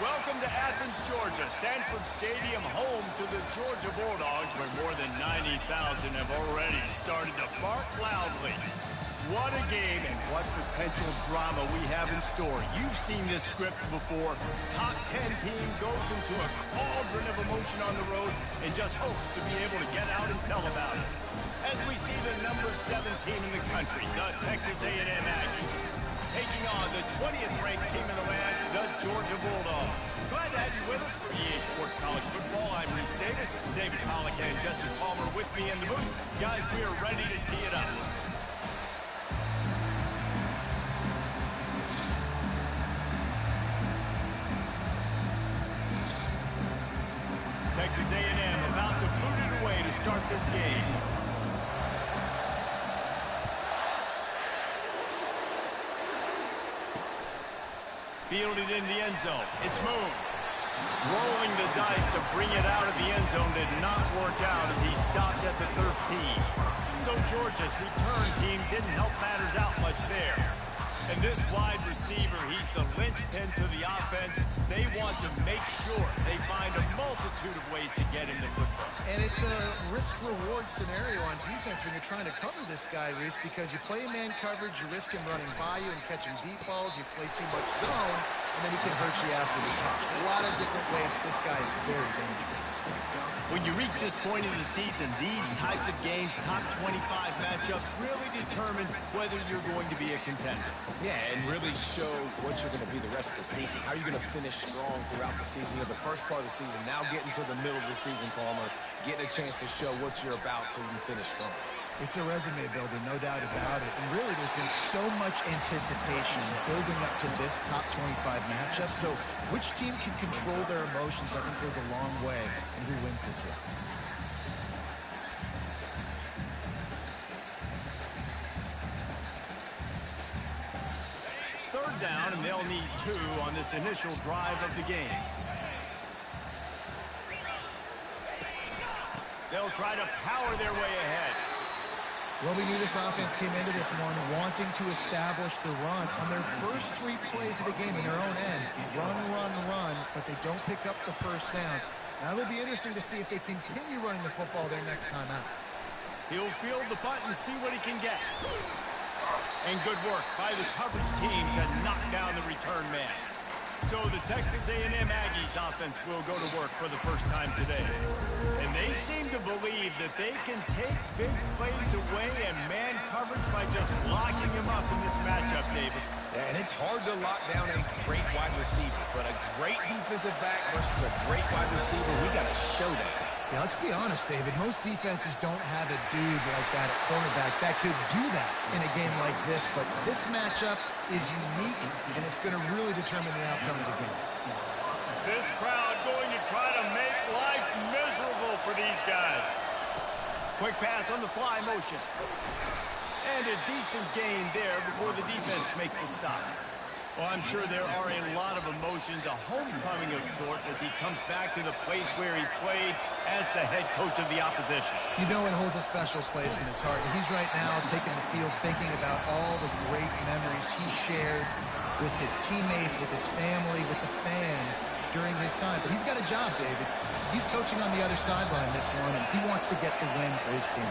Welcome to Athens, Georgia, Sanford Stadium, home to the Georgia Bulldogs, where more than 90,000 have already started to bark loudly. What a game and what potential drama we have in store. You've seen this script before. Top 10 team goes into a cauldron of emotion on the road and just hopes to be able to get out and tell about it. As we see the number 7 team in the country, the Texas A&M Aggies, taking on the 20th ranked team in the land, the Georgia Bulldogs. Glad to have you with us for EA Sports College Football. I'm Reese Davis, David Pollack and Justin Palmer with me in the booth. Guys, we are ready to tee it up. Texas A&M about to boot it away to start this game. Fielded in the end zone. It's moved. Rolling the dice to bring it out of the end zone did not work out as he stopped at the 13. So Georgia's return team didn't help matters out much there. And this wide receiver, he's the linchpin to the offense. They want to make sure they find a multitude of ways to get him the football. And it's a risk-reward scenario on defense when you're trying to cover this guy, Reese, because you play man coverage, you risk him running by you and catching deep balls, you play too much zone, and then he can hurt you after the catch. A lot of different ways. This guy is very dangerous. When you reach this point in the season, these types of games, top 25 matchups, really determine whether you're going to be a contender. Yeah, and really show what you're going to be the rest of the season. How are you going to finish strong throughout the season? You know, the first part of the season, now getting to the middle of the season, Palmer, getting a chance to show what you're about so you can finish strong. It's a resume builder, no doubt about it. And really, there's been so much anticipation building up to this top 25 matchup. So which team can control their emotions, I think, goes a long way in who wins this one. Third down, and they'll need 2 on this initial drive of the game. They'll try to power their way ahead. Well, we knew this offense came into this one wanting to establish the run on their first 3 plays of the game in their own end. Run, run, run, but they don't pick up the first down. Now it'll be interesting to see if they continue running the football their next time out. He'll field the punt and see what he can get. And good work by the coverage team to knock down the return man. So the Texas A&M Aggies offense will go to work for the first time today. And they seem to believe that they can take big plays away and man coverage by just locking him up in this matchup, David. Yeah, and it's hard to lock down a great wide receiver, but a great defensive back versus a great wide receiver, we got to show that. Yeah, let's be honest, David. Most defenses don't have a dude like that at cornerback that could do that in a game like this, but this matchup is unique, and it's going to really determine the outcome of the game. This crowd going to try to make life miserable for these guys. Quick pass on the fly motion. And a decent gain there before the defense makes the stop. Well, I'm sure there are a lot of emotions, a homecoming of sorts, as he comes back to the place where he played as the head coach of the opposition. You know it holds a special place in his heart. And he's right now taking the field thinking about all the great memories he shared with his teammates, with his family, with the fans during his time. But he's got a job, David. He's coaching on the other sideline this one, and he wants to get the win for his team.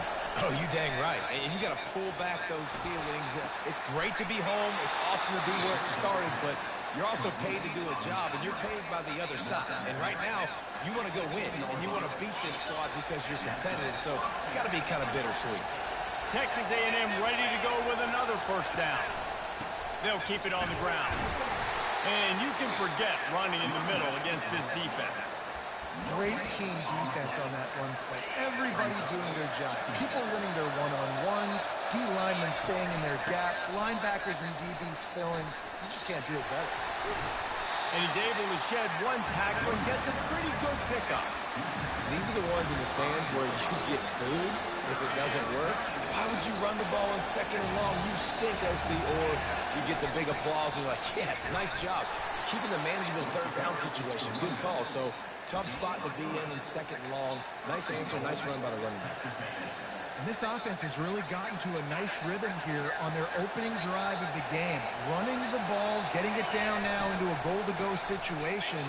Oh, you dang right. And you got to pull back those feelings. It's great to be home. It's awesome to be where it started, but you're also paid to do a job, and you're paid by the other side. And right now, you want to go win, and you want to beat this squad because you're competitive, so it's got to be kind of bittersweet. Texas A&M ready to go with another first down. They'll keep it on the ground. And you can forget running in the middle against this defense. Great team defense on that one play. Everybody doing their job. People winning their one-on-ones, D linemen staying in their gaps, linebackers and DBs filling. You just can't do it better. And he's able to shed one tackle and gets a pretty good pickup. These are the ones in the stands where you get booed if it doesn't work. Why would you run the ball in second and long? You stink, OC. Or you get the big applause and you're like, yes, nice job. Keeping the manageable third down situation. Good call. So tough spot to be in second and long. Nice answer, nice run by the running back. And this offense has really gotten to a nice rhythm here on their opening drive of the game. Running the ball, getting it down now into a goal-to-go situation.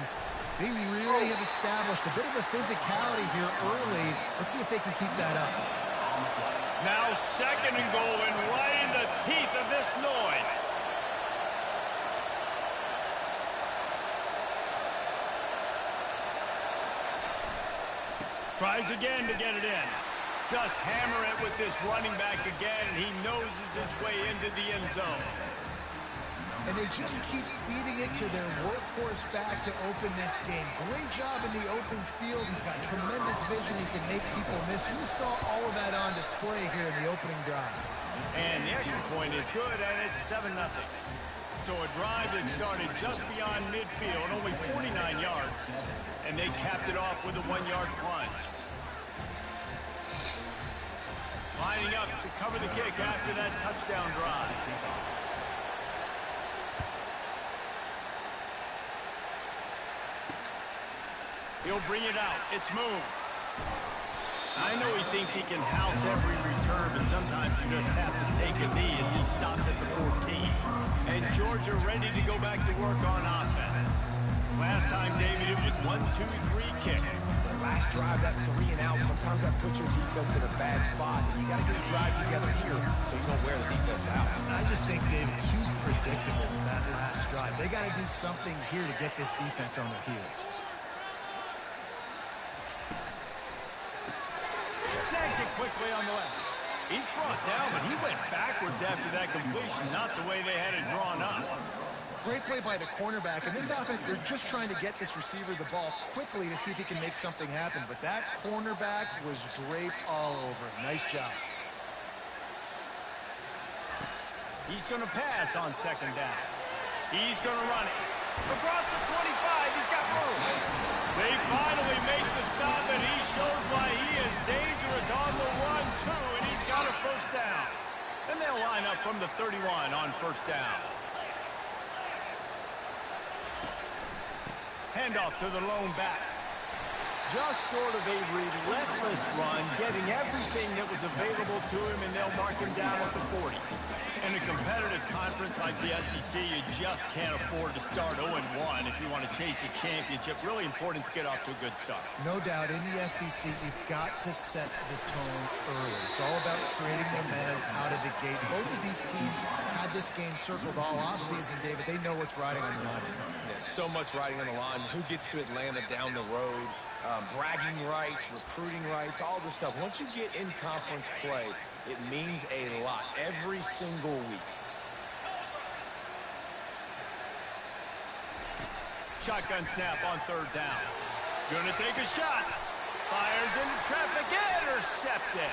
They really have established a bit of a physicality here early. Let's see if they can keep that up. Now second and goal and right in the teeth of this noise. Tries again to get it in. Just hammer it with this running back again, and he noses his way into the end zone. And they just keep feeding it to their workhorse back to open this game. Great job in the open field. He's got tremendous vision. He can make people miss. You saw all of that on display here in the opening drive. And the extra point is good, and it's 7-0. So a drive that started just beyond midfield, only 49 yards, and they capped it off with a 1-yard plunge. Lining up to cover the kick after that touchdown drive. He'll bring it out. It's moved. I know he thinks he can house every return, but sometimes you just have to take a knee as he stopped at the 14. And Georgia ready to go back to work on offense. Last time, David, it was 1-2-3 kick. The last drive, that 3 and out, sometimes that puts your defense in a bad spot. And you got to get a drive together here so you don't wear the defense out. I just think, David, too predictable that last drive. They got to do something here to get this defense on their heels. Snags it quickly on the left. He's brought down, but he went backwards after that completion, not the way they had it drawn up. Great play by the cornerback. And this offense, they're just trying to get this receiver the ball quickly to see if he can make something happen. But that cornerback was draped all over him. Nice job. He's going to pass on second down. He's going to run it. Across the 25, he's got room. They finally make the stop, and he shows why he is dangerous on the run, too, and he's got a first down. And they'll line up from the 31 on first down. Handoff to the lone back. Just sort of a relentless run, getting everything that was available to him, and they'll mark him down at the 40. In a competitive conference like the SEC, you just can't afford to start 0-1 if you want to chase a championship. Really important to get off to a good start. No doubt, in the SEC, you've got to set the tone early. It's all about creating momentum out of the gate. Both of these teams had this game circled all offseason, David. They know what's riding on the line. There's so much riding on the line. Who gets to Atlanta down the road? Bragging rights, recruiting rights, all this stuff. Once you get in conference play, it means a lot every single week. Shotgun snap on third down. Gonna take a shot. Fires into traffic, intercepted.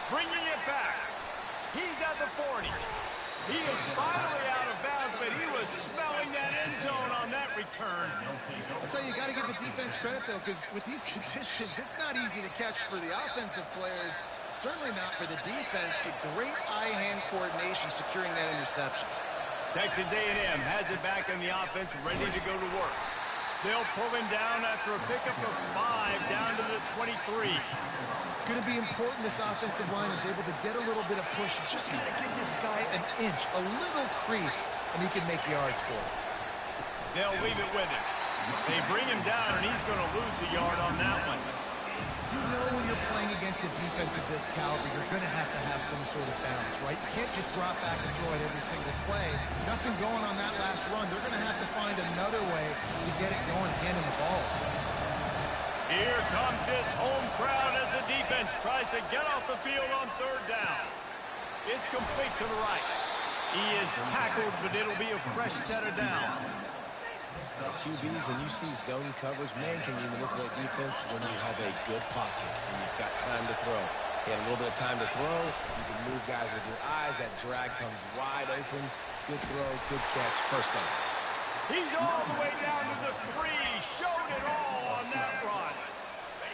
Bringing it back. He's at the 40. He is finally out of bounds, but he was smelling that end zone on that return. I'll tell you, you got to give the defense credit, though, because with these conditions, it's not easy to catch for the offensive players. Certainly not for the defense, but great eye-hand coordination securing that interception. Texas A&M has it back in the offense, ready to go to work. They'll pull him down after a pickup of 5 down to the 23. It's going to be important this offensive line is able to get a little bit of push. You just got to give this guy an inch, a little crease, and he can make yards for it. They'll leave it with him. They bring him down, and he's going to lose a yard on that one. You know when you're playing against a defense of this caliber, you're going to have some sort of balance, right? You can't just drop back and throw it every single play. Nothing going on that last run. They're going to have to find another way to get it going, handing the ball. Here comes this home crowd as the defense tries to get off the field on third down. It's complete to the right. He is tackled, but it'll be a fresh set of downs. QBs, when you see zone coverage, man, can you manipulate defense when you have a good pocket and you've got time to throw. You have a little bit of time to throw. You can move guys with your eyes. That drag comes wide open. Good throw, good catch, first down. He's all the way down to the 3. Showed it all on that run.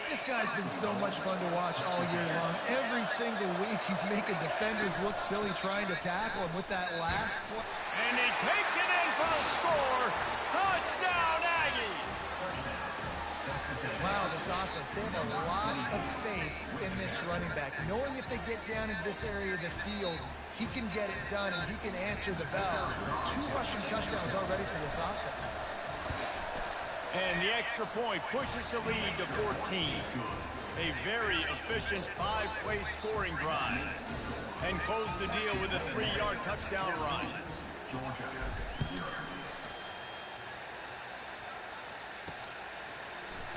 This guy's has been so much fun to watch all year long. Every single week, he's making defenders look silly trying to tackle him with that last play. And he takes it in for the score. Touchdown, Aggie! Wow, this offense, they have a lot of faith in this running back. Knowing if they get down into this area of the field, he can get it done and he can answer the bell. 2 rushing touchdowns already for this offense. And the extra point pushes the lead to 14. A very efficient 5-play scoring drive. And close the deal with a 3-yard touchdown run.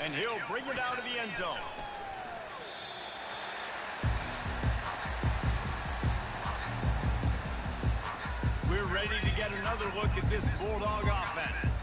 And he'll bring it out of the end zone. We're ready to get another look at this Bulldog offense.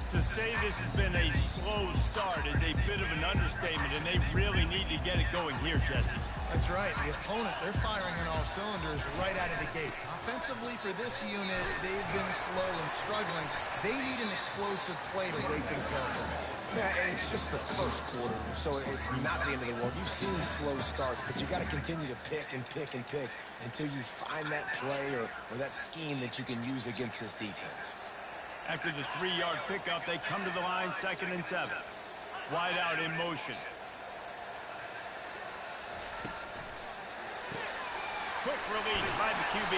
To say this has been a slow start is a bit of an understatement, and they really need to get it going here, Jesse. That's right. The opponent, they're firing on all cylinders right out of the gate. Offensively, for this unit, they've been slow and struggling. They need an explosive play to wake themselves up. Yeah, and it's just the first quarter, so it's not the end of the world. You've seen slow starts, but you got to continue to pick and pick and pick until you find that play or that scheme that you can use against this defense. After the 3-yard pickup, they come to the line, 2nd and 7. Wide out in motion. Quick release by the QB.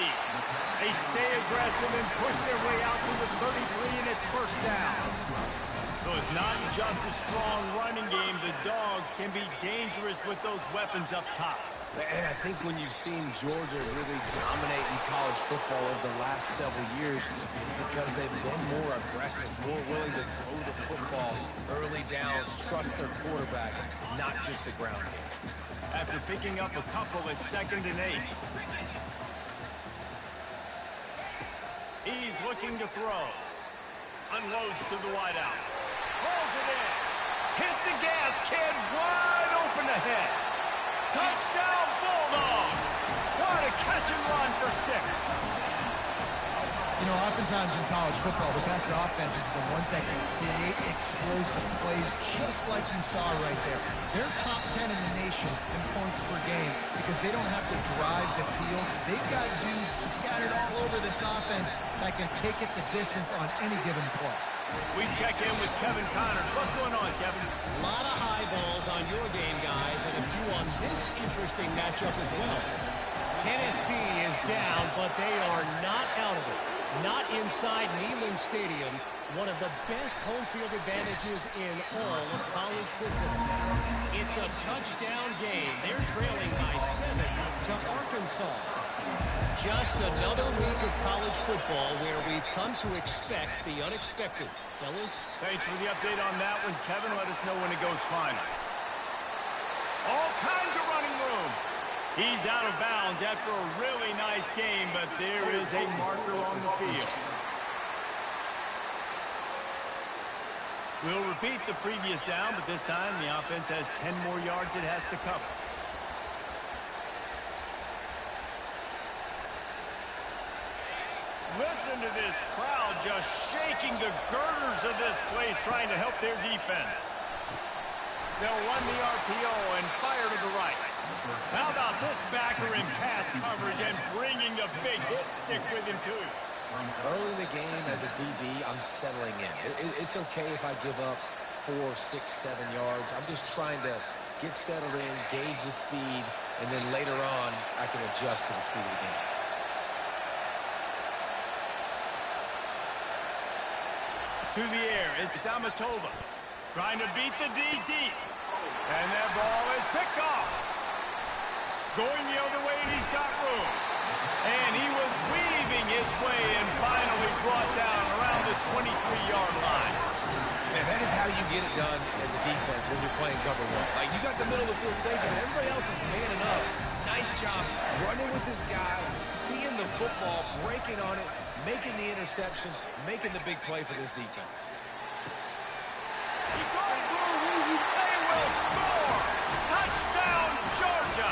They stay aggressive and push their way out to the 33, and it's first down. So it's not just a strong running game. The Dogs can be dangerous with those weapons up top. And I think when you've seen Georgia really dominate in college football over the last several years, it's because they've been more aggressive, more willing to throw the football early downs, trust their quarterback, not just the ground game. After picking up a couple, it's 2nd and 8. He's looking to throw. Unloads to the wideout. Pulls it in. Hit the gas, kid. Wide open ahead. Touchdown, Bulldogs! What a catch and run for 6. You know, oftentimes in college football, the best offenses are the ones that can create explosive plays just like you saw right there. They're top 10 in the nation in points per game because they don't have to drive the field. They've got dudes scattered all over this offense that can take it the distance on any given play. We check in with Kevin Connors. What's going on, Kevin? A lot of eyeballs on your game, guys, and a few on this interesting matchup as well. Tennessee is down, but they are not out of it. Not inside Neyland Stadium, one of the best home field advantages in all of college football. It's a touchdown game. They're trailing by 7 to Arkansas. Just another week of college football where we've come to expect the unexpected. Fellas? Thanks for the update on that one, Kevin. Let us know when it goes final. All kinds of running room. He's out of bounds after a really nice game, but there is a marker on the field. We'll repeat the previous down, but this time the offense has 10 more yards it has to cover. Listen to this crowd just shaking the girders of this place trying to help their defense. They'll run the RPO and fire to the right. How about this backer in pass coverage and bringing the big hit stick with him too? Early in the game as a DB, I'm settling in. It's okay if I give up 4, 6, 7 yards. I'm just trying to get settled in, gauge the speed, and then later on, I can adjust to the speed of the game. To the air, it's Amatova trying to beat the D deep. And that ball is picked off. Going the other way, and he's got room. And he was weaving his way and finally brought down around the 23-yard line. And that is how you get it done as a defense when you're playing cover 1. Like, you got the middle of the field safe, and everybody else is manning up. Nice job running with this guy, seeing the football, breaking on it, making the interception, making the big play for this defense. He goes through. They will score. Touchdown, Georgia.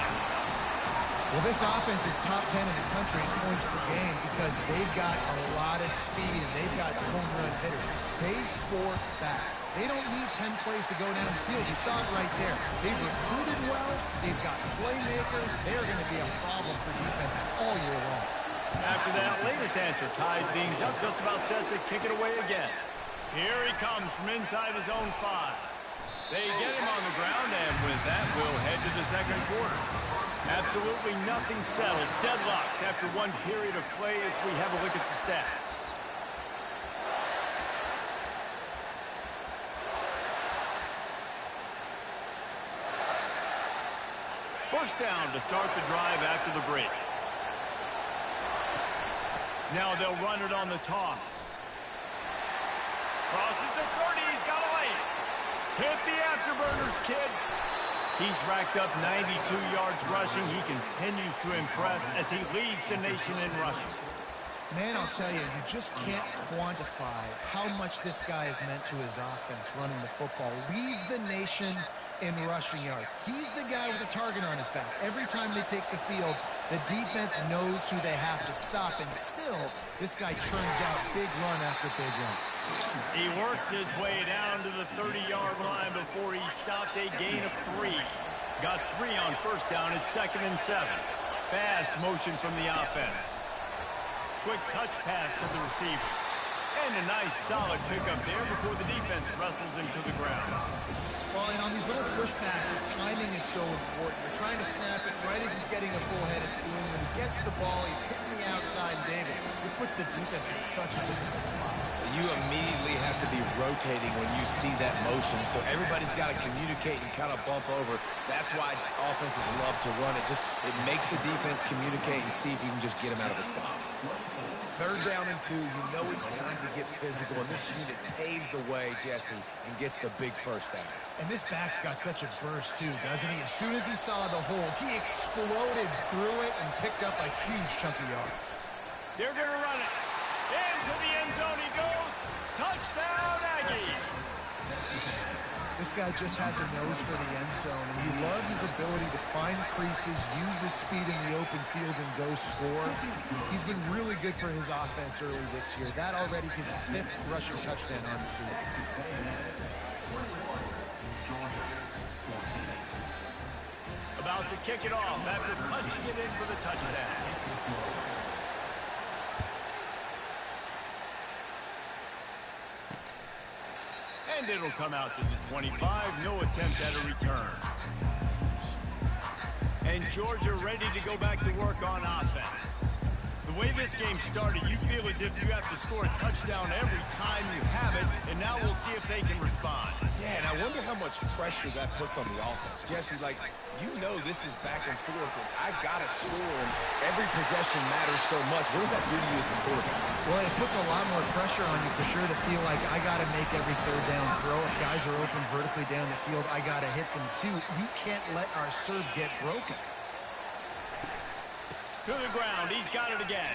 Well, this offense is top 10 in the country in points per game because they've got a lot of speed and they've got home run hitters. They score fast. They don't need 10 plays to go down the field. You saw it right there. They've recruited well. They've got playmakers. They're going to be a problem for defenses all year long. After that latest answer tied things up, just about set to kick it away again. Here he comes from inside his own 5. They get him on the ground, and with that, we'll head to the second quarter. Absolutely nothing settled. Deadlocked after one period of play as we have a look at the stats. First down to start the drive after the break. Now they'll run it on the toss. Crosses the 30. He's got a lane. Hit the afterburners, kid. He's racked up 92 yards rushing. He continues to impress as he leads the nation in rushing. Man, I'll tell you, you just can't quantify how much this guy has meant to his offense running the football. Leads the nation in rushing yards. He's the guy with a target on his back. Every time they take the field, the defense knows who they have to stop, and still, this guy churns out big run after big run. He works his way down to the 30-yard line before he stopped a gain of 3. Got 3 on first down at 2nd and 7. Fast motion from the offense. Quick touch pass to the receiver. And a nice solid pickup there before the defense wrestles him to the ground. Well, and on these little push passes, timing is so important. You're trying to snap it right as he's getting a full head of steam. When he gets the ball, he's hitting the outside, and David, it puts the defense in such a difficult spot. You immediately have to be rotating when you see that motion, so everybody's got to communicate and kind of bump over. That's why offenses love to run it. It makes the defense communicate and see if you can just get him out of a spot. 3rd down and 2, you know it's time to get physical, and this unit paves the way, Jesse, and gets the big first down. And this back's got such a burst, too, doesn't he? As soon as he saw the hole, he exploded through it and picked up a huge chunk of yards. They're going to run it. Into the end zone he goes. Touchdown, Aggies. This guy just has a nose for the end zone, and you love his ability to find creases, use his speed in the open field, and go score. He's been really good for his offense early this year. That already his 5th rushing touchdown on the season. About to kick it off after punching it in for the touchdown. And it'll come out to the 25. No attempt at a return. And Georgia ready to go back to work on offense. The way this game started, you feel as if you have to score a touchdown every time you have it, and now we'll see if they can respond. Yeah, and I wonder how much pressure that puts on the offense. Jesse, you know this is back and forth, and I got to score, and every possession matters so much. What does that do to you as a quarterback? Well, it puts a lot more pressure on you for sure to feel like I got to make every 3rd down throw. If guys are open vertically down the field, I got to hit them too. We can't let our serve get broken. To the ground, he's got it again.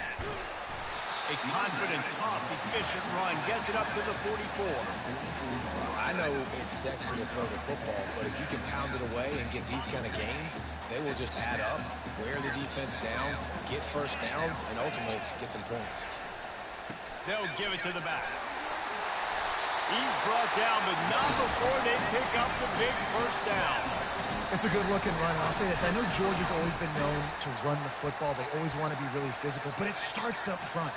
A confident, tough, efficient run gets it up to the 44. I know it's sexy to throw the football, but if you can pound it away and get these kind of gains, they will just add up, wear the defense down, get first downs, and ultimately get some points. They'll give it to the back. He's brought down, but not before they pick up the big first down. It's a good-looking run, and I'll say this. I know Georgia's always been known to run the football. They always want to be really physical, but it starts up front.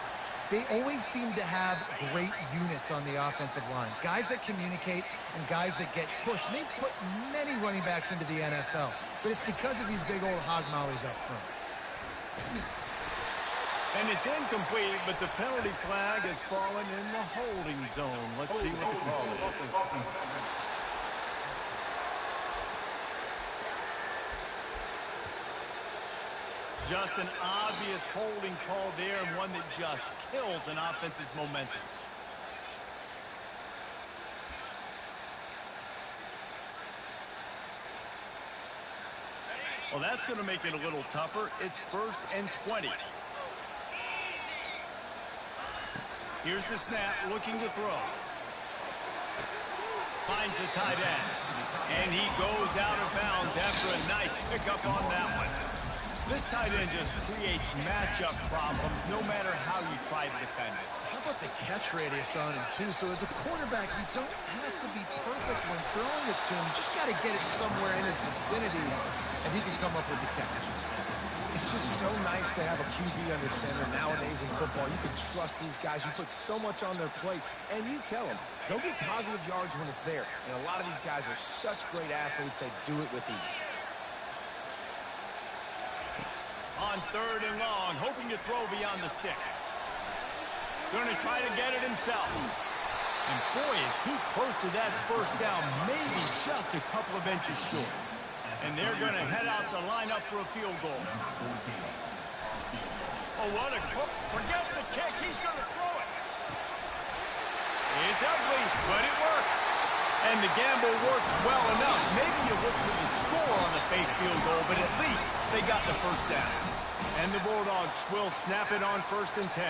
They always seem to have great units on the offensive line. Guys that communicate and guys that get pushed. And they've put many running backs into the NFL, but it's because of these big old hog mollies up front. And it's incomplete, but the penalty flag has fallen in the holding zone. Let's see what the call is. Just an obvious holding call there, and one that just kills an offense's momentum. Well, that's going to make it a little tougher. It's 1st and 20. Here's the snap, looking to throw. Finds the tight end. And he goes out of bounds after a nice pickup on that one. This tight end just creates matchup problems no matter how you try to defend it. How about the catch radius on him, too? So as a quarterback, you don't have to be perfect when throwing it to him. You just got to get it somewhere in his vicinity, and he can come up with the catch. It's just so nice to have a QB under center nowadays in football. You can trust these guys. You put so much on their plate, and you tell them, they'll get positive yards when it's there. And a lot of these guys are such great athletes, they do it with ease. On 3rd and long, hoping to throw beyond the sticks. Going to try to get it himself. And boy, is he close to that first down, maybe just a couple of inches short. And they're going to head out to line up for a field goal. Oh, what a hook. Forget the kick. He's going to throw it. It's ugly, but it worked. And the gamble works well enough. Maybe you look for the score on the fake field goal, but at least they got the first down. And the Bulldogs will snap it on 1st and 10.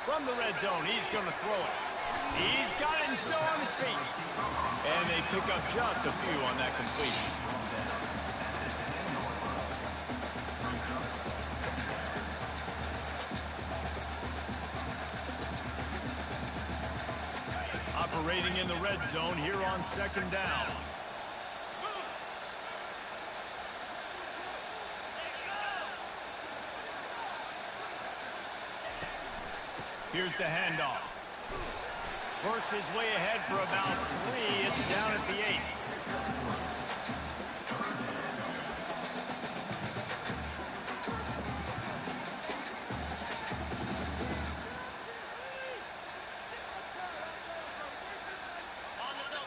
From the red zone, he's going to throw it. He's got it and still on his feet. And they pick up just a few on that completion. Operating in the red zone here on 2nd down. Here's the handoff. Works his way ahead for about 3. It's down at the 8.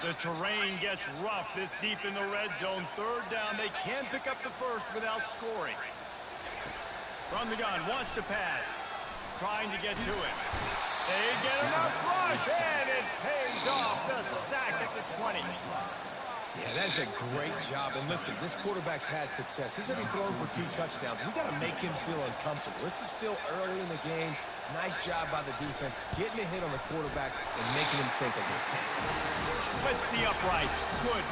The terrain gets rough this deep in the red zone. 3rd down. They can pick up the first without scoring. From the gun, wants to pass. Trying to get to it. They get enough rush, and it pays off. The sack at the 20. Yeah, that's a great job. And listen, this quarterback's had success. He's already thrown for 2 touchdowns. We got to make him feel uncomfortable. This is still early in the game. Nice job by the defense, getting a hit on the quarterback and making him think again. Splits the uprights. Good.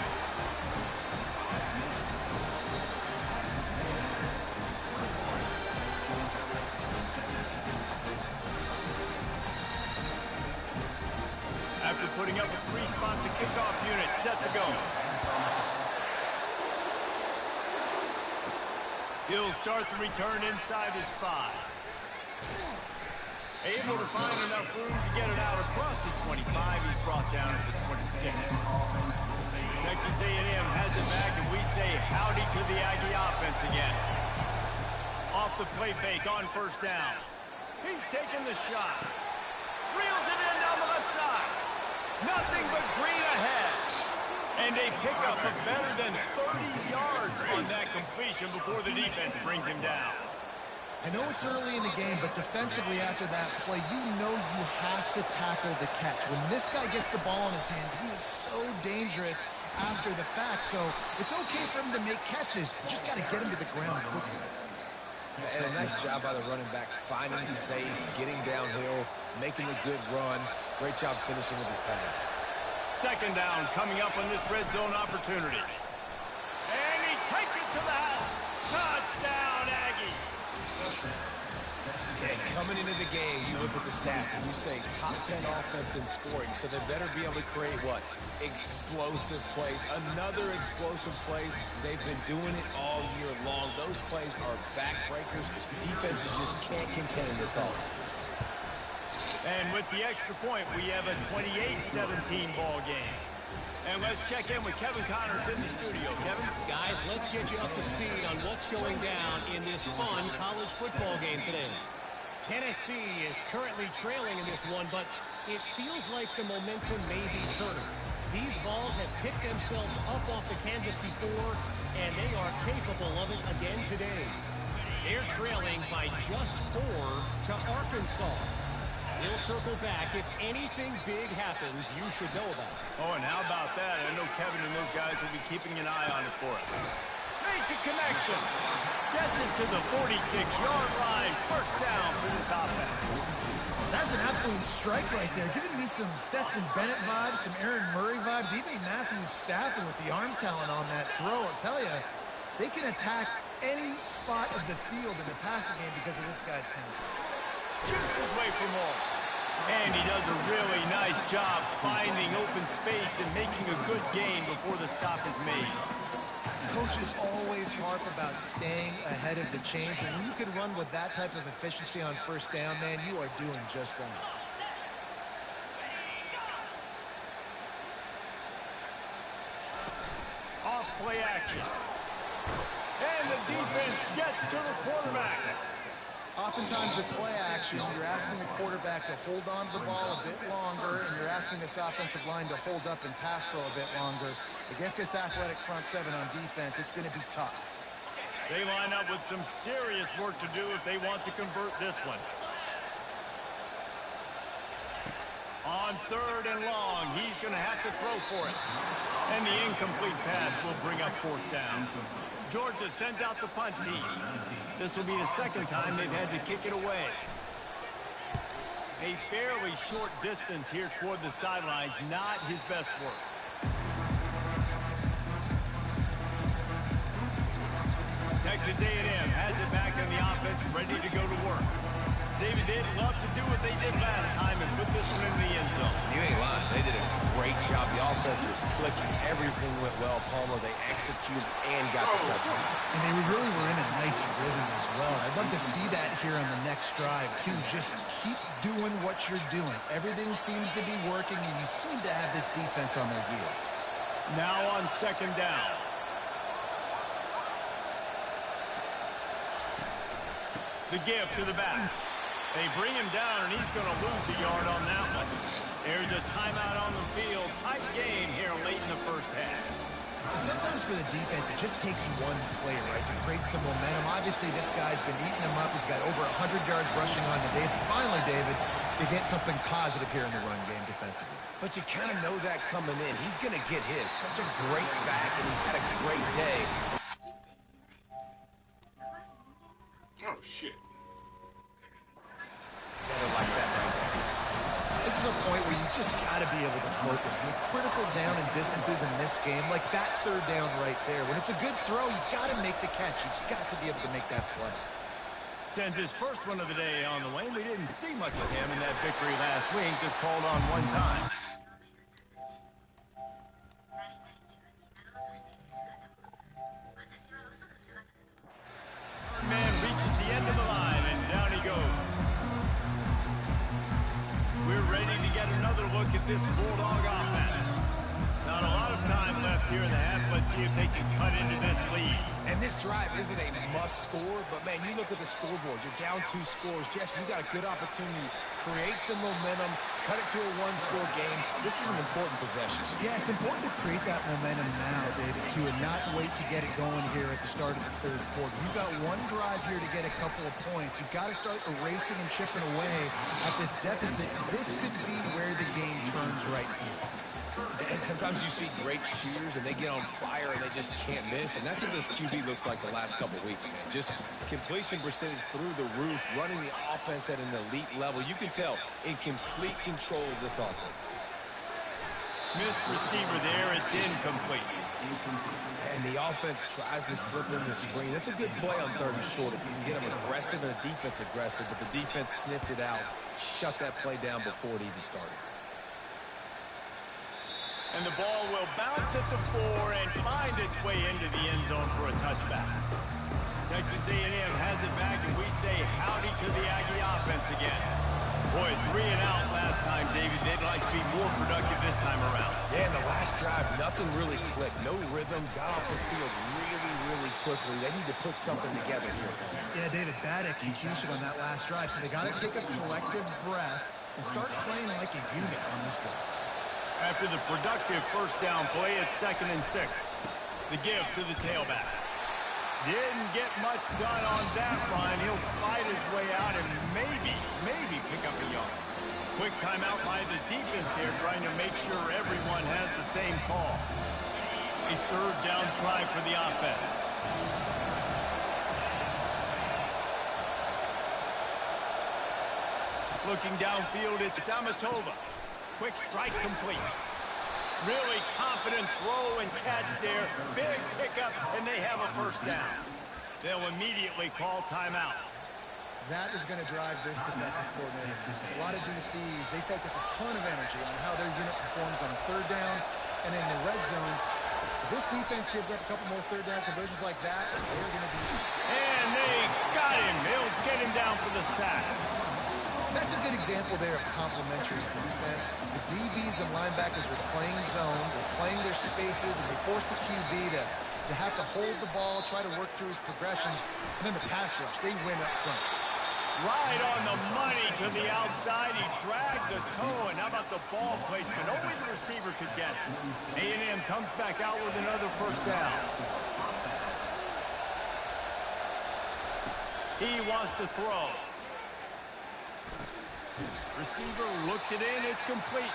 After putting up a 3-spot, the kickoff unit set to go. He'll start the return inside his 5. Able to find enough room to get it out across the 25. He's brought down at the 26. Texas A&M has it back, and we say howdy to the Aggie offense again. Off the play fake on 1st down. He's taking the shot. Reels it in down the left side. Nothing but green ahead. And they pick up a better than 30 yards on that completion before the defense brings him down. I know it's early in the game, but defensively after that play, you know you have to tackle the catch. When this guy gets the ball in his hands, he is so dangerous after the fact. So it's okay for him to make catches. You just got to get him to the ground quickly. And a nice job by the running back, finding space, getting downhill, making a good run. Great job finishing with his pads. 2nd down coming up on this red zone opportunity. And he takes it to the house. Touchdown, Aggie. And coming into the game, you look at the stats and you say top 10 offense in scoring, so they better be able to create what? Explosive plays. Another explosive plays. They've been doing it all year long. Those plays are backbreakers. Defenses just can't contain this offense. And with the extra point, we have a 28-17 ball game. And let's check in with Kevin Connors in the studio. Kevin? Guys, let's get you up to speed on what's going down in this fun college football game today. Tennessee is currently trailing in this one, but it feels like the momentum may be turning. These balls have picked themselves up off the canvas before, and they are capable of it again today. They're trailing by just 4 to Arkansas. We'll circle back. If anything big happens, you should know about it. Oh, and how about that? I know Kevin and those guys will be keeping an eye on it for us. Makes a connection. Gets it to the 46-yard line. 1st down for this offense. That's an absolute strike right there. Giving me some Stetson Bennett vibes, some Aaron Murray vibes, even Matthew Stafford with the arm talent on that throw. I'll tell you, They can attack any spot of the field in the passing game because of this guy's talent. Shoots his way for more. And he does a really nice job finding open space and making a good gain before the stop is made. Coaches always harp about staying ahead of the chains, and when you can run with that type of efficiency on first down, man, you are doing just that. Off play action. And the defense gets to the quarterback. Oftentimes with play action, you're asking the quarterback to hold on to the ball a bit longer, and you're asking this offensive line to hold up and pass pro a bit longer. Against this athletic front seven on defense, it's going to be tough. They line up with some serious work to do if they want to convert this one. On 3rd and long, he's going to have to throw for it. And the incomplete pass will bring up 4th down. Georgia sends out the punt team. This will be the second time they've had to kick it away. A fairly short distance here toward the sidelines, not his best work. Texas A&M has it back on the offense, ready to go to work. David, they'd love to do what they did last time and put this one in the end zone. You ain't lying. They did a great job. The offense was clicking. Everything went well. Palmer, they executed and got the touchdown. And they really were in a nice rhythm as well. I'd love to see that here on the next drive, too. Just keep doing what you're doing. Everything seems to be working, and you seem to have this defense on their heels. Now on 2nd down. The give to the back. They bring him down, and he's going to lose a yard on that one. There's a timeout on the field. Tight game here late in the first half. And sometimes for the defense, it just takes one play, right, to create some momentum. Obviously, this guy's been eating them up. He's got over 100 yards rushing on today. Finally, David, you get something positive here in the run game defensively. But you kind of know that coming in. He's going to get his. Such a great back, and he's had a great day. Oh, shit. Like that right there. This is a point where you just got to be able to focus. And the critical down and distances in this game, like that 3rd down right there. When it's a good throw, you got to make the catch. You got to be able to make that play. Sends his first one of the day on the way. We didn't see much of him in that victory last week. Just called on one time. Man reaches the end of the line, and down he goes. We're ready to get another look at this Bulldog offense. Not a lot of time left here in the half. Let's see if they can cut into this lead. And this drive isn't a must score, but, man, you look at the scoreboard. You're down 2 scores. Jesse, you got a good opportunity. Create some momentum. Cut it to a 1-score game. This is an important possession. Yeah, it's important to create that momentum now, David, too, and not wait to get it going here at the start of the 3rd quarter. You've got one drive here to get a couple of points. You've got to start erasing and chipping away at this deficit. This could be where the game turns right here. And sometimes you see great shooters, and they get on fire, and they just can't miss. And that's what this QB looks like the last couple weeks, man. Just completion percentage through the roof, running the offense at an elite level. You can tell in complete control of this offense. Missed receiver there. It's incomplete. And the offense tries to slip in the screen. That's a good play on 3rd and short if you can get them aggressive and the defense aggressive. But the defense sniffed it out, shut that play down before it even started. And the ball will bounce at the 4 and find its way into the end zone for a touchback. Texas A&M has it back, and we say howdy to the Aggie offense again. Boy, 3 and out last time, David. They'd like to be more productive this time around. Yeah, in the last drive, nothing really clicked. No rhythm, got off the field really quickly. They need to put something together here. Yeah, David, bad execution on that last drive. So they got to take a collective breath and start playing like a unit on this one. After the productive first down play, it's 2nd and 6. The give to the tailback. Didn't get much done on that line. He'll fight his way out and maybe pick up a yard. Quick timeout by the defense here, trying to make sure everyone has the same call. A 3rd down try for the offense. Looking downfield, it's Amatova. Quick strike complete. Really confident throw and catch there. Big pickup, and they have a first down. They'll immediately call timeout. That is going to drive this defensive coordinator. It's a lot of DCs. They focus a ton of energy on how their unit performs on a third down and in the red zone. If this defense gives up a couple more third down conversions like that, they're going to be... And they got him. They'll get him down for the sack. That's a good example there of complementary defense. The DBs and linebackers were playing zone, they're playing their spaces, and they forced the QB to have to hold the ball, try to work through his progressions, and then the pass rush, they win up front. Right on the money to the outside. He dragged the toe, and how about the ball placement? Only the receiver could get it. A&M comes back out with another first down. He wants to throw. Receiver looks it in. It's complete.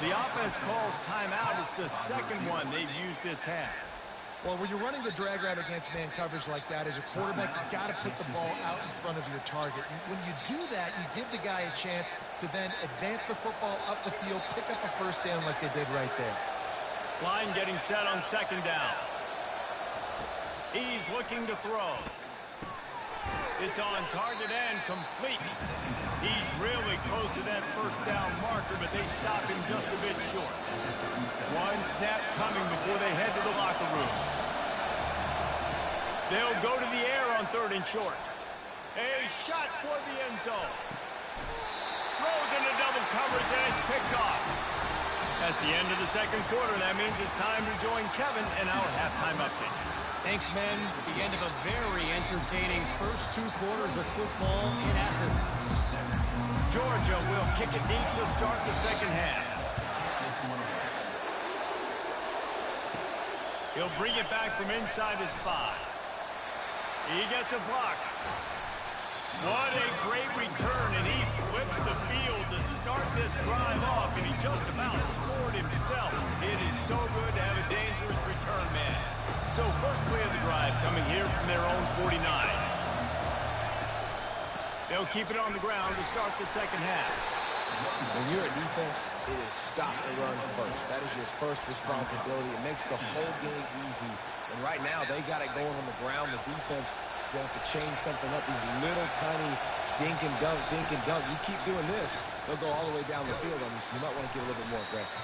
The offense calls timeout. It's the second one they've used this half. Well, when you're running the drag route against man coverage like that, as a quarterback, you got to put the ball out in front of your target. When you do that, you give the guy a chance to then advance the football up the field, pick up a first down like they did right there. Line getting set on second down. He's looking to throw. It's on target and complete. He's really close to that first down marker, but they stop him just a bit short. One snap coming before they head to the locker room. They'll go to the air on third and short. A shot toward the end zone. Throws into double coverage, and it's picked off. That's the end of the second quarter. That means it's time to join Kevin in our halftime update. Thanks, men. The end of a very entertaining first two quarters of football in Athens. Georgia will kick it deep to start the second half. He'll bring it back from inside his 5. He gets a block. What a great return, and he flips the field to start this drive off, and he just about scored himself. It is so good to have a dangerous return man. So first play of the drive coming here from their own 49. They'll keep it on the ground to start the second half. When you're a defense, it is stop the run first. That is your first responsibility. It makes the whole game easy. And right now, they got it going on the ground. The defense is going to have to change something up. These little tiny dink and dunk, dink and dunk. You keep doing this, they'll go all the way down the field on you, so you might want to get a little bit more aggressive.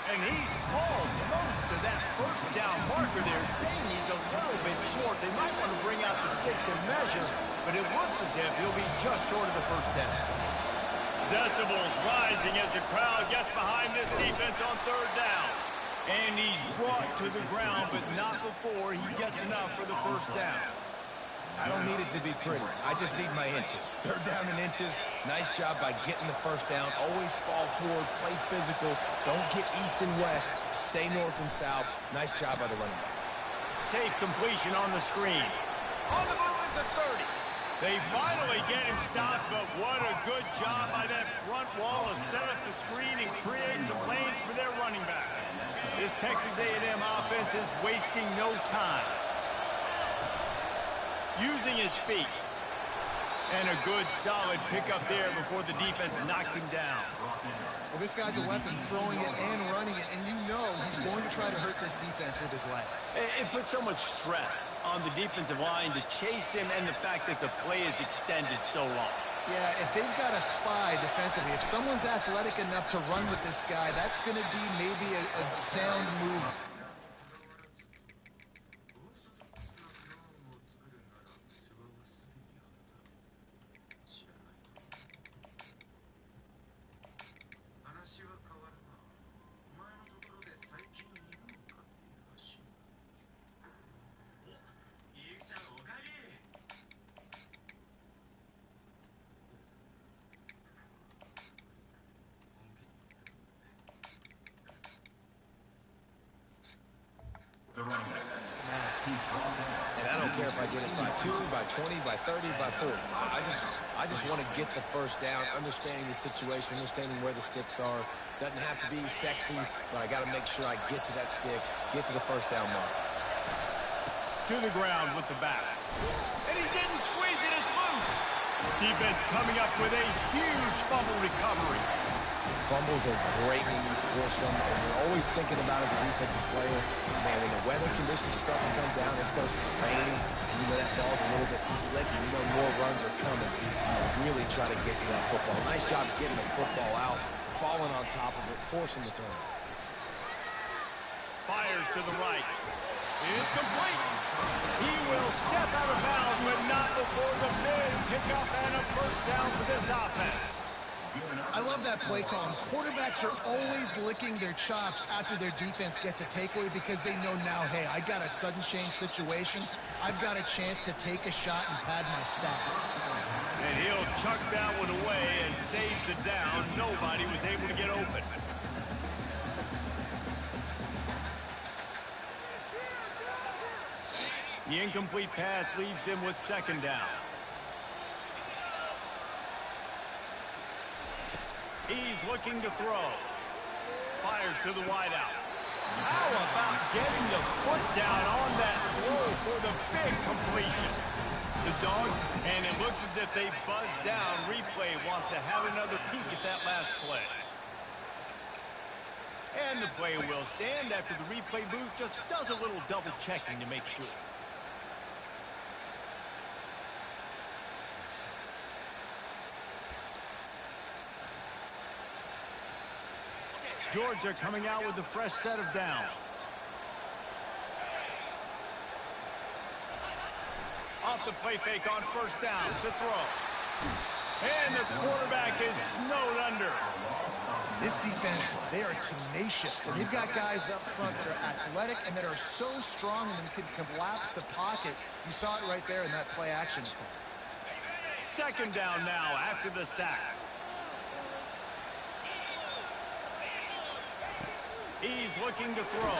And he's called close to that first down marker there, saying he's a little bit short. They might want to bring out the sticks and measure, but it looks as if he'll be just short of the first down. Decibels rising as the crowd gets behind this defense on third down. And he's brought to the ground, but not before he gets enough for the first down. I don't need it to be pretty. I just need my inches. Third down in inches. Nice job by getting the first down. Always fall forward, play physical. Don't get east and west. Stay north and south. Nice job by the running back. Safe completion on the screen. On the move is the 30. They finally get him stopped, but what a good job by that front wall to set up the screen and create some lanes for their running back. This Texas A&M offense is wasting no time. Using his feet. And a good, solid pickup there before the defense knocks him down. Well, this guy's a weapon, throwing it and running it, and you know he's going to try to hurt this defense with his legs. It puts so much stress on the defensive line to chase him, and the fact that the play is extended so long. Yeah, if they've got a spy defensively, if someone's athletic enough to run with this guy, that's going to be maybe a sound move. And I don't care if I get it by 2, by 20, by 30, by 40. I just want to get the first down, understanding the situation, understanding where the sticks are. Doesn't have to be sexy, but I got to make sure I get to that stick, get to the first down mark. To the ground with the back. And he didn't squeeze it, it's loose. Defense coming up with a huge fumble recovery. Fumbles are great when you force them, and you're always thinking about as a defensive player, man, when the weather conditions start to come down, it starts to rain, and you know that ball's a little bit slick, and you know more runs are coming. You really try to get to that football. Nice job getting the football out, falling on top of it, forcing the turn. Fires to the right. It's complete. He will step out of bounds, but not before the big pickup and a first down for this offense. I love that play call. Quarterbacks are always licking their chops after their defense gets a takeaway because they know now, hey, I got a sudden change situation. I've got a chance to take a shot and pad my stats. And he'll chuck that one away and save the down. Nobody was able to get open. The incomplete pass leaves him with second down. He's looking to throw. Fires to the wideout. How about getting the foot down on that throw for the big completion? The Dogs, and it looks as if they buzzed down. Replay wants to have another peek at that last play. And the play will stand after the replay booth just does a little double checking to make sure. Georgia coming out with a fresh set of downs. Off the play fake on first down, the throw. And the quarterback is snowed under. This defense, they are tenacious. And they've got guys up front that are athletic and that are so strong and can collapse the pocket. You saw it right there in that play action attempt. Second down now after the sack. He's looking to throw.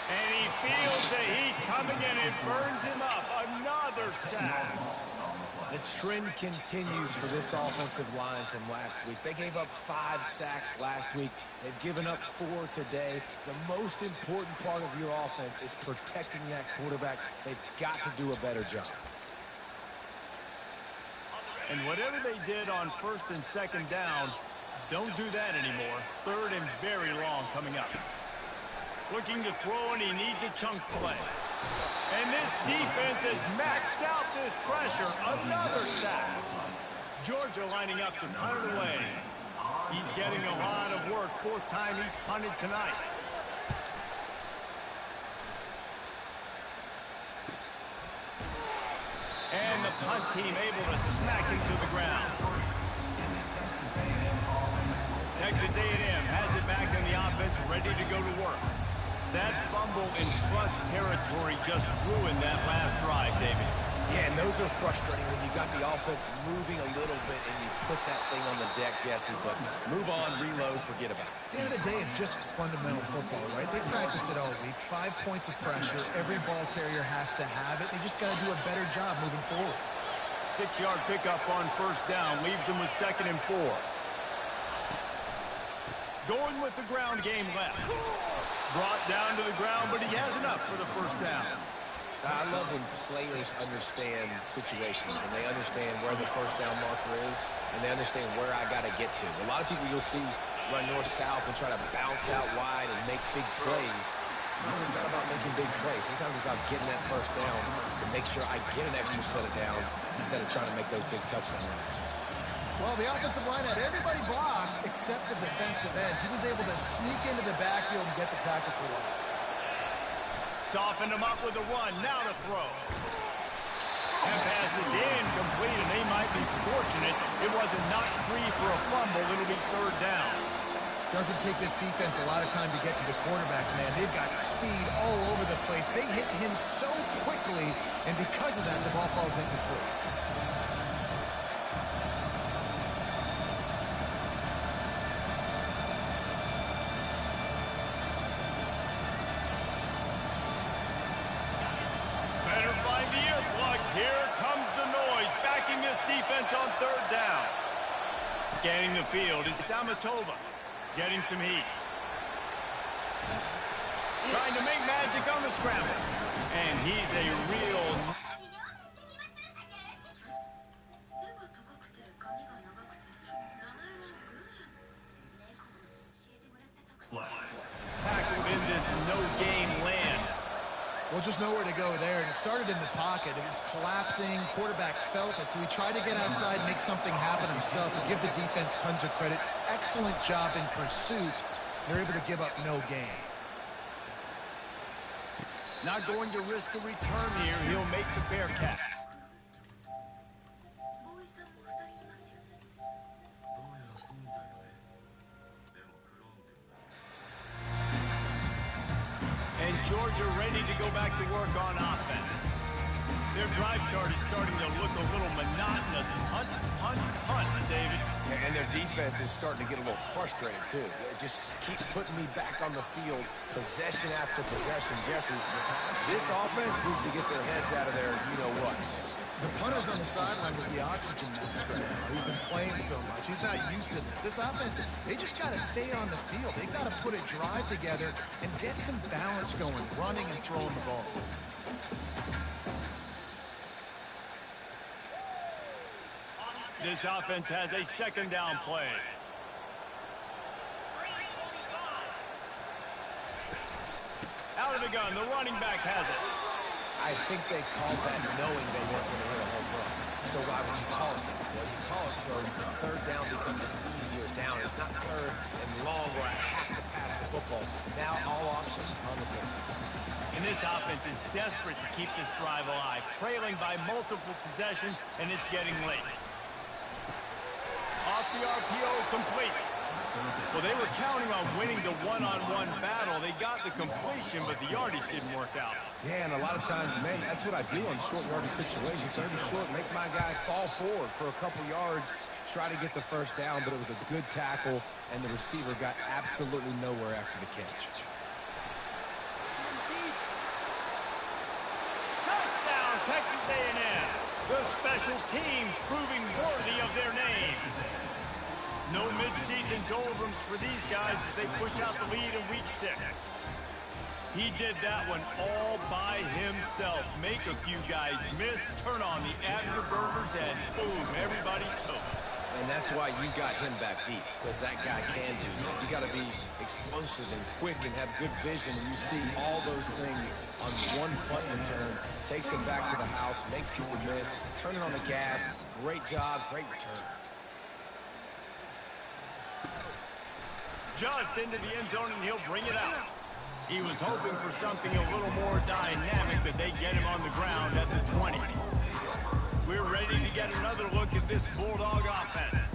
And he feels the heat coming and it burns him up. Another sack. The trend continues for this offensive line from last week. They gave up 5 sacks last week. They've given up 4 today. The most important part of your offense is protecting that quarterback. They've got to do a better job. And whatever they did on first and second down, don't do that anymore. Third and very long coming up. Looking to throw, and he needs a chunk play. And this defense has maxed out this pressure. Another sack. Georgia lining up to punt it away. He's getting a lot of work. 4th time he's punted tonight. And the punt team able to smack him to the ground. Texas A&M has it back in the offense, ready to go to work. That fumble in plus territory just ruined that last drive, David. Yeah, and those are frustrating when you got the offense moving a little bit and you put that thing on the deck, Jesse. But move on, reload, forget about it. At the end of the day, it's just fundamental football, right? They practice it all week. 5 points of pressure. Every ball carrier has to have it. They just got to do a better job moving forward. 6-yard pickup on first down leaves them with 2nd and 4. Going with the ground game left. Brought down to the ground, but he has enough for the first down. I love when players understand situations and they understand where the first down marker is and they understand where I got to get to. A lot of people you'll see run north-south and try to bounce out wide and make big plays. Sometimes it's not about making big plays. Sometimes it's about getting that first down to make sure I get an extra set of downs instead of trying to make those big touchdown runs. Well, the offensive line had everybody blocked except the defensive end. He was able to sneak into the backfield and get the tackle for loss. Softened him up with a run. Now to throw. That pass is incomplete, and they might be fortunate it wasn't knocked free for a fumble. It'll be 3rd down. Doesn't take this defense a lot of time to get to the quarterback, man. They've got speed all over the place. They hit him so quickly, and because of that, the ball falls incomplete. Here comes the noise, backing this defense on 3rd down. Scanning the field, it's Amatova getting some heat. Trying to make magic on the scramble. And he's a real... this no-gain land? Well, just nowhere to go there, and it started in the pocket. It was collapsing. Quarterback felt it, so he tried to get outside and make something happen himself. But give the defense tons of credit. Excellent job in pursuit. They're able to give up no gain. Not going to risk a return here. He'll make the fair catch. And Georgia ready to go back to work on offense. Their drive chart is starting to look a little monotonous. Punt, punt, punt, David. And their defense is starting to get a little frustrated, too. They just keep putting me back on the field, possession after possession. Jesse, this offense needs to get their heads out of their you-know-what. The punter's on the sideline with the oxygen mask right now. He's been playing so much. He's not used to this. This offense, they just got to stay on the field. They got to put a drive together and get some balance going, running and throwing the ball. This offense has a second down play. Out of the gun, the running back has it. I think they called that knowing they weren't going to hit a home run. So why would you call it that? Well, you call it so third down becomes an easier down. It's not third and long where I have to pass the football. Now all options on the table. And this offense is desperate to keep this drive alive, trailing by multiple possessions, and it's getting late. Off the RPO, complete. Well, they were counting on winning the one-on-one battle. They got the completion, but the yardage didn't work out. Yeah, and a lot of times, man, that's what I do on short yardage situations. Third and short, make my guy fall forward for a couple yards, try to get the first down, but it was a good tackle, and the receiver got absolutely nowhere after the catch. Touchdown, Texas A&M. The special teams proving worthy of their name. No mid-season doldrums for these guys as they push out the lead in week 6. He did that one all by himself. Make a few guys miss, turn on the afterburners, and boom, everybody's toast. And that's why you got him back deep, because that guy can do that. You got to be explosive and quick and have good vision, and you see all those things on one punt return. Takes him back to the house, makes people miss, turning on the gas. Great job, great return. Just into the end zone, and he'll bring it out. He was hoping for something a little more dynamic, but they get him on the ground at the 20. We're ready to get another look at this Bulldog offense.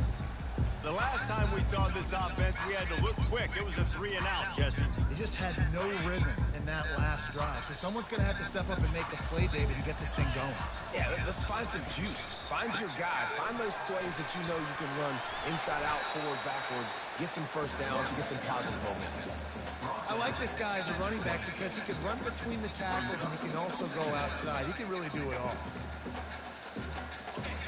The last time we saw this offense, we had to look quick. It was a 3-and-out, Jesse. He just had no rhythm in that last drive. So someone's going to have to step up and make a play, David, and get this thing going. Yeah, let's find some juice. Find your guy. Find those plays that you know you can run inside out, forward, backwards. Get some first downs, get some positive momentum. I like this guy as a running back because he can run between the tackles and he can also go outside. He can really do it all.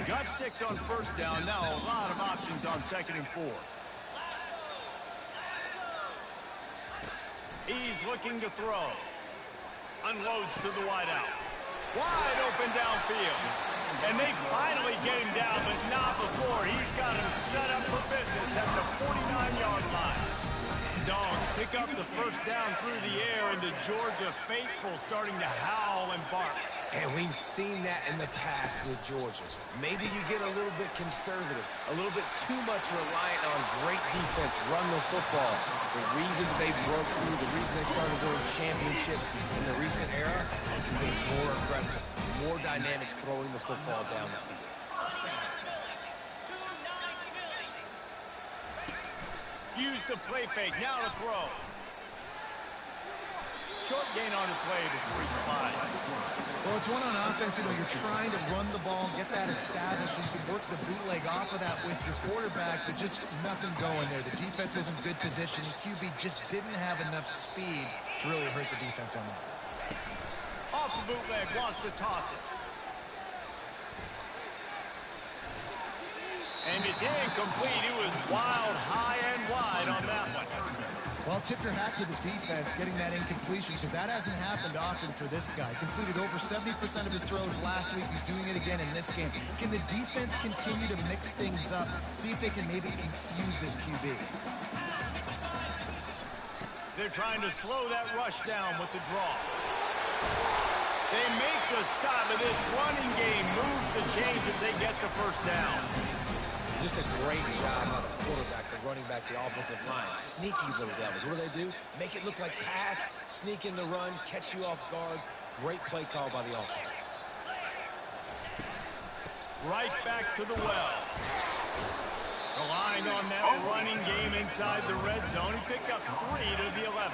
Got 6 on first down. Now a lot of options on 2nd and 4. He's looking to throw. Unloads to the wideout. Wide open downfield. And they finally get him down, but not before. He's got him set up for business at the 49-yard line. Dogs pick up the first down through the air, and the Georgia faithful starting to howl and bark. And we've seen that in the past with Georgia. Maybe you get a little bit conservative, a little bit too much reliant on great defense, run the football. The reason they broke through, the reason they started winning championships in the recent era, being more aggressive, more dynamic, throwing the football down the field. Use the play fake, now to throw. Short gain on the play before he slides. Well, it's one on offense. You know, you're trying to run the ball and get that established. You can work the bootleg off of that with your quarterback, but just nothing going there. The defense was in good position. QB just didn't have enough speed to really hurt the defense on that. Off the bootleg, wants to toss it. And it's incomplete. It was wild, high and wide on that one. Well, tip your hat to the defense getting that incompletion because that hasn't happened often for this guy. Completed over 70% of his throws last week. He's doing it again in this game. Can the defense continue to mix things up? See if they can maybe confuse this QB. They're trying to slow that rush down with the draw. They make the stop, and this running game moves the chains as they get the first down. Just a great job by the quarterback, the running back, the offensive line. Sneaky little devils. What do? Make it look like pass, sneak in the run, catch you off guard. Great play call by the offense. Right back to the well. Relying on that running game inside the red zone. He picked up 3 to the 11.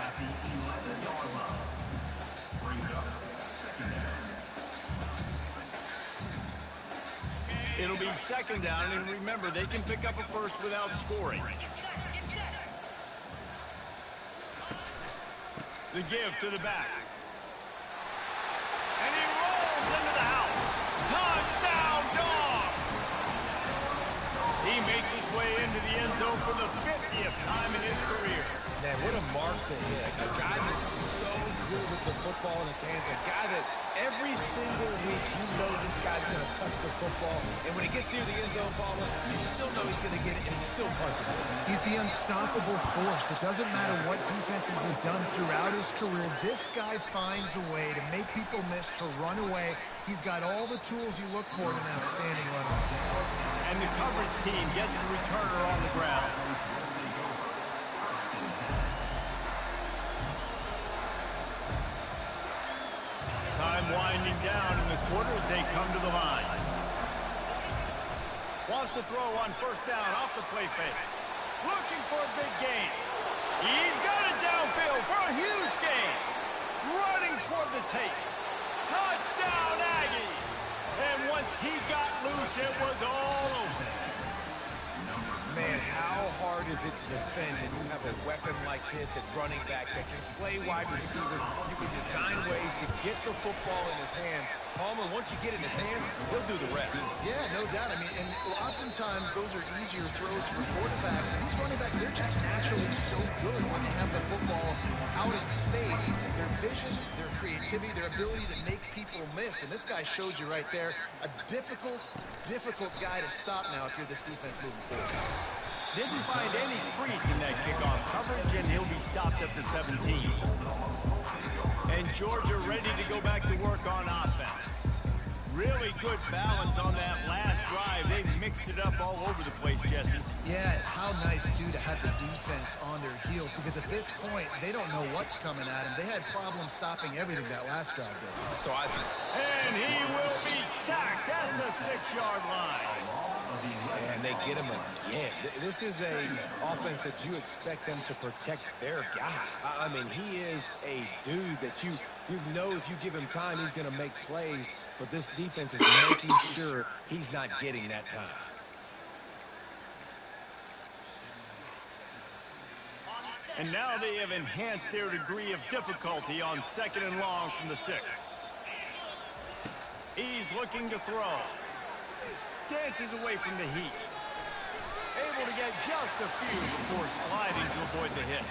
It'll be second down, and remember, they can pick up a first without scoring. The give to the back. And he rolls into the house. Touchdown, Dogs! He makes his way into the end zone for the 50th time in his career. Man, what a mark to hit. A guy that's so good with the football in his hands. A guy that every single week you know this guy's going to touch the football. And when he gets near the end zone, Paula, you still know he's going to get it, and he still punches it. He's the unstoppable force. It doesn't matter what defenses have done throughout his career. This guy finds a way to make people miss, to run away. He's got all the tools you look for in an outstanding runner. And the coverage team gets the returner on the ground. Time winding down in the quarter as they come to the line. Wants to throw on first down off the play fake. Looking for a big gain. He's got it downfield for a huge gain. Running toward the tape. Touchdown, Aggie! And once he got loose, it was all over. Man, how hard is it to defend when you have a weapon like this at running back that can play wide receiver? You can design ways to get the football in his hand. Palmer, once you get it in his hands, he'll do the rest. Yeah, no doubt. I mean, and oftentimes those are easier throws for quarterbacks. And these running backs, they're just naturally so good when they have the football out in space. Their vision, their creativity, their ability to make people miss. And this guy showed you right there, a difficult guy to stop now if you're this defense moving forward. Didn't find any crease in that kickoff coverage, and he'll be stopped at the 17. And Georgia ready to go back to work on offense. Really good balance on that last drive. They mixed it up all over the place, Jesse. Yeah, how nice, too, to have the defense on their heels, because at this point, they don't know what's coming at them. They had problems stopping everything that last drive did. And he will be sacked at the 6-yard line. And they get him again. This is a offense that you expect them to protect their guy. I mean, he is a dude that you know if you give him time, he's going to make plays. But this defense is making sure he's not getting that time. And now they have enhanced their degree of difficulty on 2nd and long from the 6. He's looking to throw. Dances away from the heat. Able to get just a few before sliding to avoid the hit.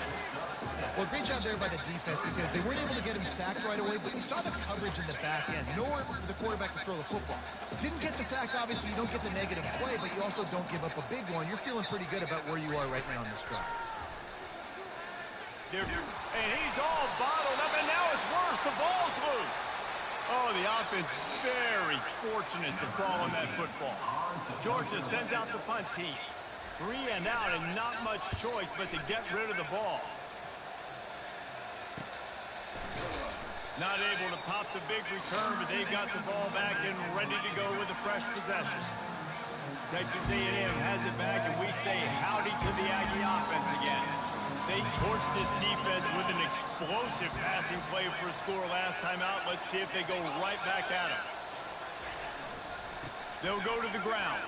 Well, great job there by the defense because they weren't able to get him sacked right away, but you saw the coverage in the back end. Nowhere for the quarterback to throw the football. Didn't get the sack, obviously. You don't get the negative play, but you also don't give up a big one. You're feeling pretty good about where you are right now in this drive. And he's all bottled up, and now it's worse. The ball's loose. Oh, the offense very fortunate to fall on that football. Georgia sends out the punt team. 3 and out and not much choice but to get rid of the ball. Not able to pop the big return, but they've got the ball back and ready to go with a fresh possession. Texas A&M has it back, and we say howdy to the Aggie offense again. They torched this defense with an explosive passing play for a score last time out. Let's see if they go right back at him. They'll go to the ground.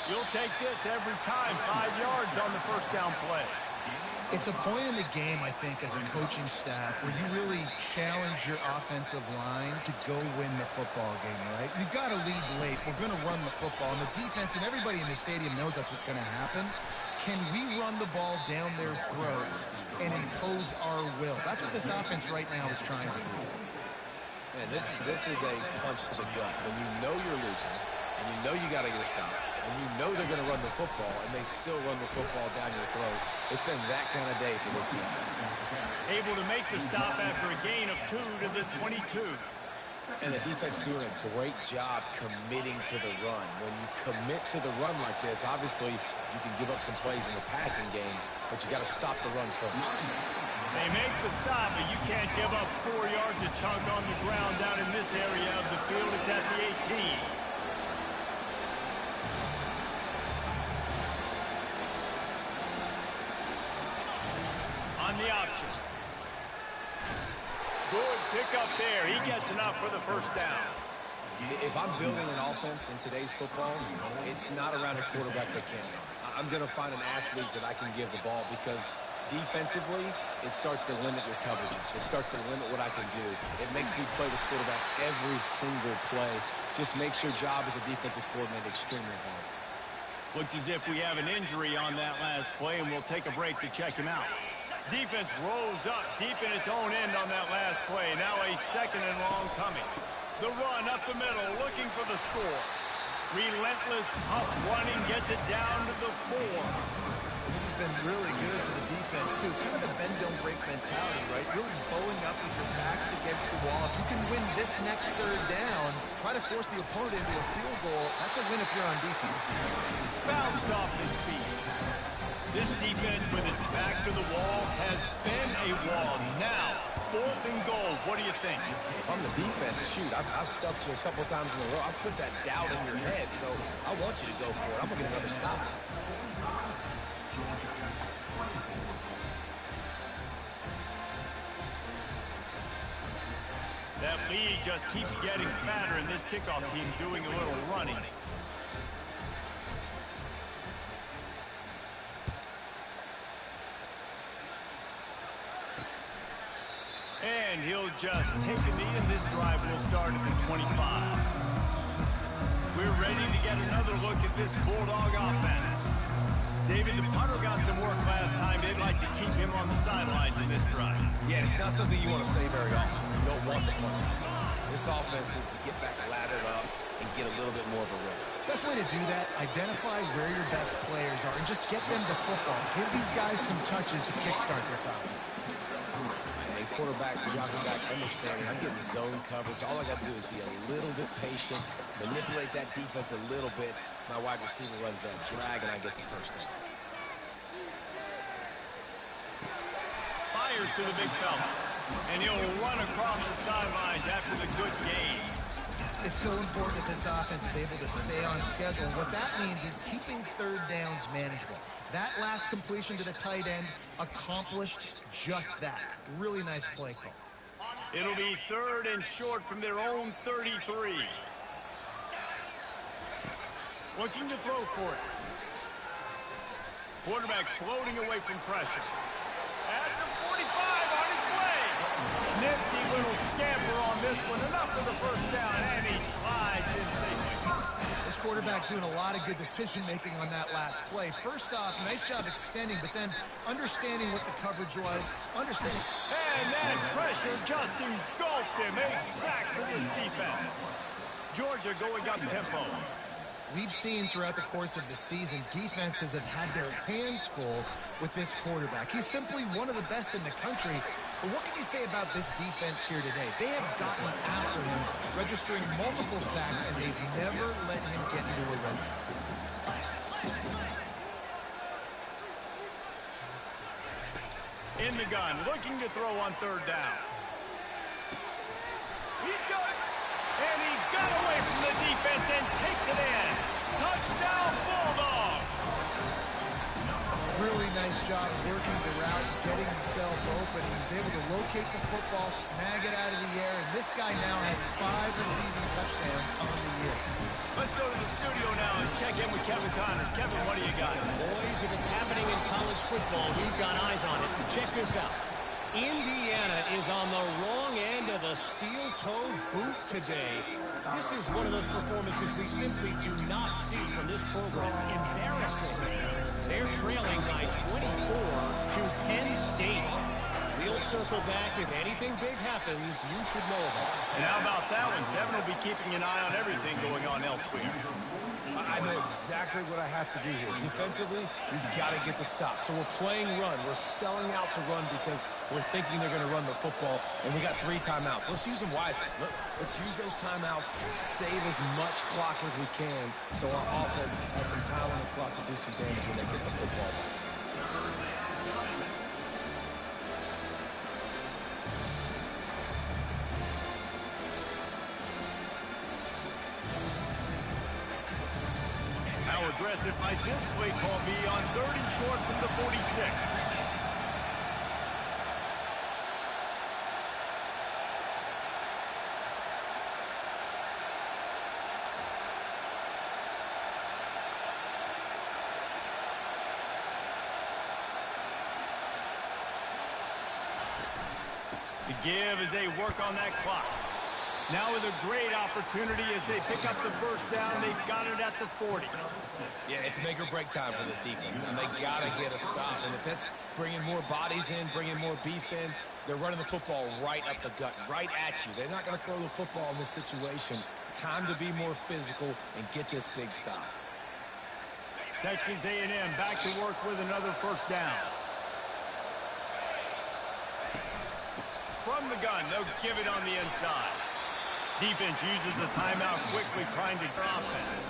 You'll take this every time. 5 yards on the first down play. It's a point in the game, I think, as a coaching staff where you really challenge your offensive line to go win the football game, right? You've got to lead late. We're going to run the football. And the defense and everybody in the stadium knows that's what's going to happen. Can we run the ball down their throats and impose our will? That's what this offense right now is trying to do. Man, this is a punch to the gut. When you know you're losing, and you know you got to get a stop, and you know they're going to run the football, and they still run the football down your throat. It's been that kind of day for this defense. Able to make the stop after a gain of 2 to the 22. And the defense doing a great job committing to the run. When you commit to the run like this, obviously you can give up some plays in the passing game, but you got to stop the run first. They make the stop, but you can't give up 4 yards a chunk on the ground down in this area of the field. It's at the 18. On the option. Good pickup there. He gets enough for the first down. If I'm building an offense in today's football, it's not around a quarterback that can't run. I'm going to find an athlete that I can give the ball because defensively, it starts to limit your coverages. It starts to limit what I can do. It makes me play the quarterback every single play. Just makes your job as a defensive coordinator extremely hard. Looks as if we have an injury on that last play, and we'll take a break to check him out. Defense rolls up deep in its own end on that last play. Now a 2nd and long coming. The run up the middle, looking for the score. Relentless, tough running, gets it down to the 4. This has been really good for the defense, too. It's kind of a bend-don't-break mentality, right? Really bowing up with your backs against the wall. If you can win this next 3rd down, try to force the opponent into a field goal. That's a win if you're on defense. Bounced off his feet. This defense, with its back to the wall, has been a wall. Now, 4th and goal. What do you think? If I'm the defense, shoot, I've stuffed you a couple times in a row. I've put that doubt in your head, so I want you to go for it. I'm going to get another stop. That lead just keeps getting fatter, and this kickoff team doing a little running. And he'll just take a knee, and this drive will start at the 25. We're ready to get another look at this Bulldog offense. David, the punter got some work last time. They'd like to keep him on the sidelines in this drive. Yeah, it's not something you want to say very often. You don't want the punter. This offense needs to get back lathered up and get a little bit more of a rhythm. Best way to do that, identify where your best players are and just get them to football. Give these guys some touches to kickstart this offense. And quarterback, jogging back, understanding, I'm getting zone coverage. All I got to do is be a little bit patient, manipulate that defense a little bit. My wide receiver runs that drag, and I get the first down. Fires to the big fella. And he'll run across the sidelines after the good gain. It's so important that this offense is able to stay on schedule. What that means is keeping 3rd downs manageable. That last completion to the tight end accomplished just that. Really nice play call. It'll be 3rd and short from their own 33. Looking to throw for it. Quarterback floating away from pressure. At the 45 on his way. Nifty little scamper on this one. Enough for the first down, and he slides in safely. This quarterback doing a lot of good decision-making on that last play. First off, nice job extending, but then understanding what the coverage was. Understanding. And that pressure just engulfed him. A sack for this defense. Georgia going up tempo. We've seen throughout the course of the season, defenses have had their hands full with this quarterback. He's simply one of the best in the country. But what can you say about this defense here today? They have gotten after him, registering multiple sacks, and they've never let him get into a run. In the gun, looking to throw on 3rd down. He's got it. And he got away from the defense and takes it in. Touchdown, Bulldogs! Really nice job working the route, getting himself open. He was able to locate the football, snag it out of the air, and this guy now has 5 receiving touchdowns on the year. Let's go to the studio now and check in with Kevin Connors. Kevin, what do you got? Boys, if it's happening in college football, we've got eyes on it. Check this out. Indiana is on the wrong end of the steel-toed boot today. This is one of those performances we simply do not see from this program. Embarrassing. They're trailing by 24 to Penn State. We'll Let's circle back. If anything big happens, you should know about it. And how about that one? Devin will be keeping an eye on everything going on elsewhere. I know exactly what I have to do here. Defensively, we've got to get the stop. So we're playing run. We're selling out to run because we're thinking they're going to run the football, and we got 3 timeouts. Let's use them wisely. Let's use those timeouts, save as much clock as we can so our offense has some time on the clock to do some damage when they get the football back. How aggressive might this play call be on 30 short from the 46? The give as they work on that clock. Now with a great opportunity as they pick up the first down. They've got it at the 40. Yeah, it's make or break time for this defense. And they got to get a stop. And if that's bringing more bodies in, bringing more beef in, they're running the football right up the gut, right at you. They're not going to throw the football in this situation. Time to be more physical and get this big stop. Texas A&M back to work with another first down. From the gun, they'll give it on the inside. Defense uses a timeout quickly, trying to draw offense.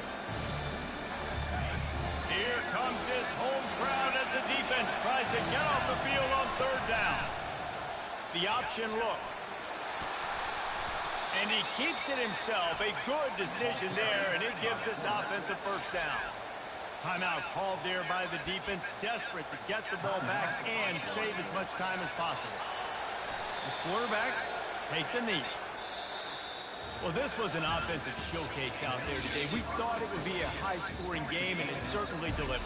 Here comes this home crowd as the defense tries to get off the field on 3rd down. The option look. And he keeps it himself. A good decision there, and it gives this offense a first down. Timeout called there by the defense, desperate to get the ball back and save as much time as possible. The quarterback takes a knee. Well, this was an offensive showcase out there today. We thought it would be a high-scoring game, and it certainly delivered.